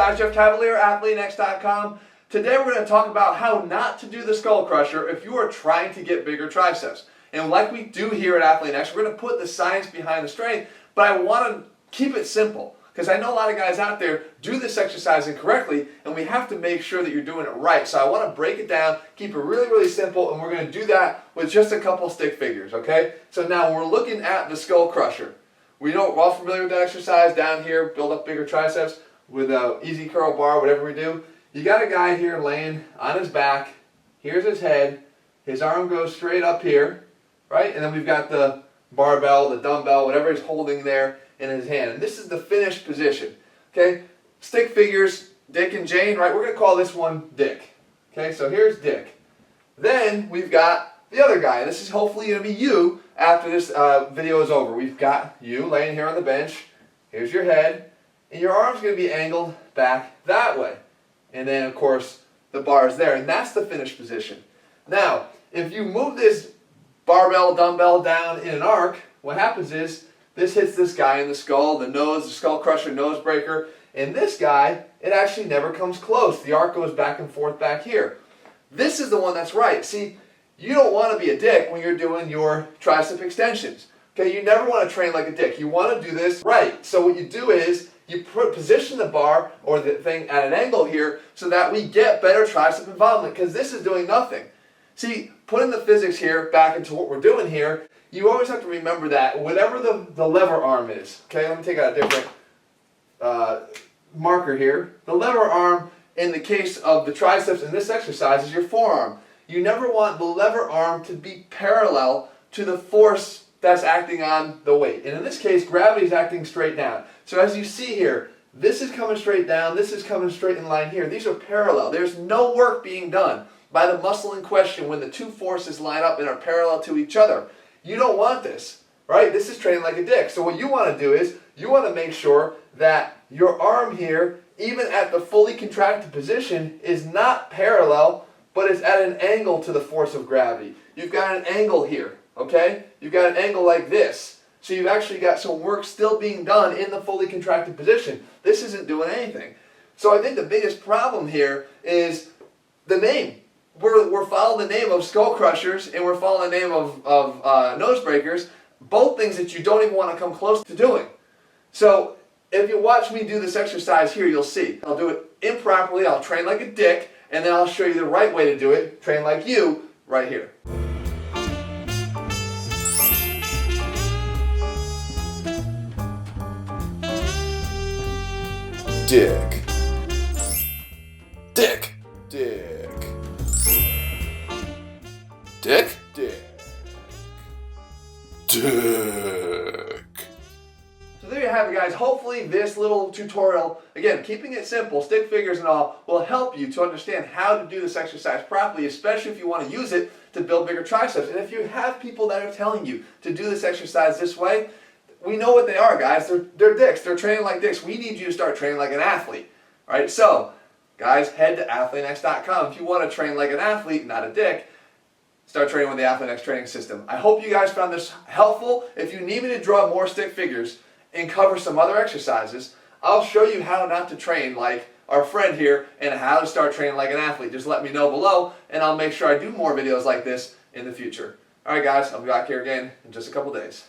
guys, Jeff Cavalier, ATHLEAN-X.com. Today we're going to talk about how not to do the skull crusher if you are trying to get bigger triceps. And like we do here at ATHLEAN-X, we're going to put the science behind the strength, but I want to keep it simple. Because I know a lot of guys out there do this exercise incorrectly, and we have to make sure that you're doing it right. So I want to break it down, keep it really simple, and we're going to do that with just a couple stick figures, okay? So now we're looking at the skull crusher. We're all familiar with that exercise down here, build up bigger triceps with an easy curl bar, whatever we do. You got a guy here laying on his back. Here's his head. His arm goes straight up here, right? And then we've got the barbell, the dumbbell, whatever he's holding there in his hand. And this is the finished position, okay? Stick figures, Dick and Jane, right? We're going to call this one Dick, okay? So here's Dick. Then we've got the other guy. This is hopefully going to be you after this video is over. We've got you laying here on the bench. Here's your head. And your arm's going to be angled back that way. And then, of course, the bar is there. And that's the finished position. Now, if you move this barbell, dumbbell down in an arc, what happens is this hits this guy in the skull, the nose, the skull crusher, nosebreaker. And this guy, it actually never comes close. The arc goes back and forth back here. This is the one that's right. See, you don't want to be a dick when you're doing your tricep extensions. Okay, you never want to train like a dick. You want to do this right. So what you do is you position the bar or the thing at an angle here so that we get better tricep involvement, because this is doing nothing. See, putting the physics here back into what we're doing here, you always have to remember that whatever the lever arm is, okay, let me take out a different marker here. The lever arm in the case of the triceps in this exercise is your forearm. You never want the lever arm to be parallel to the force that's acting on the weight. And in this case, gravity is acting straight down. So as you see here, this is coming straight down, this is coming straight in line here. These are parallel. There's no work being done by the muscle in question when the two forces line up and are parallel to each other. You don't want this, right? This is training like a dick. So what you want to do is you want to make sure that your arm here, even at the fully contracted position, is not parallel, but is at an angle to the force of gravity. You've got an angle here, okay? You've got an angle like this. So you've actually got some work still being done in the fully contracted position. This isn't doing anything. So I think the biggest problem here is the name. We're following the name of skull crushers and we're following the name of nose breakers, both things that you don't even want to come close to doing. So if you watch me do this exercise here, you'll see. I'll do it improperly, I'll train like a dick, and then I'll show you the right way to do it, train like you, right here. Dick. Dick. Dick. Dick. Dick. Dick. So there you have it, guys. Hopefully this little tutorial, again, keeping it simple, stick figures and all, will help you to understand how to do this exercise properly, especially if you want to use it to build bigger triceps. And if you have people that are telling you to do this exercise this way, we know what they are, guys. They're dicks. They're training like dicks. We need you to start training like an athlete. All right, so guys, head to ATHLEAN-X.com. If you want to train like an athlete, not a dick, start training with the ATHLEAN-X training system. I hope you guys found this helpful. If you need me to draw more stick figures and cover some other exercises, I'll show you how not to train like our friend here and how to start training like an athlete. Just let me know below and I'll make sure I do more videos like this in the future. All right, guys, I'll be back here again in just a couple days.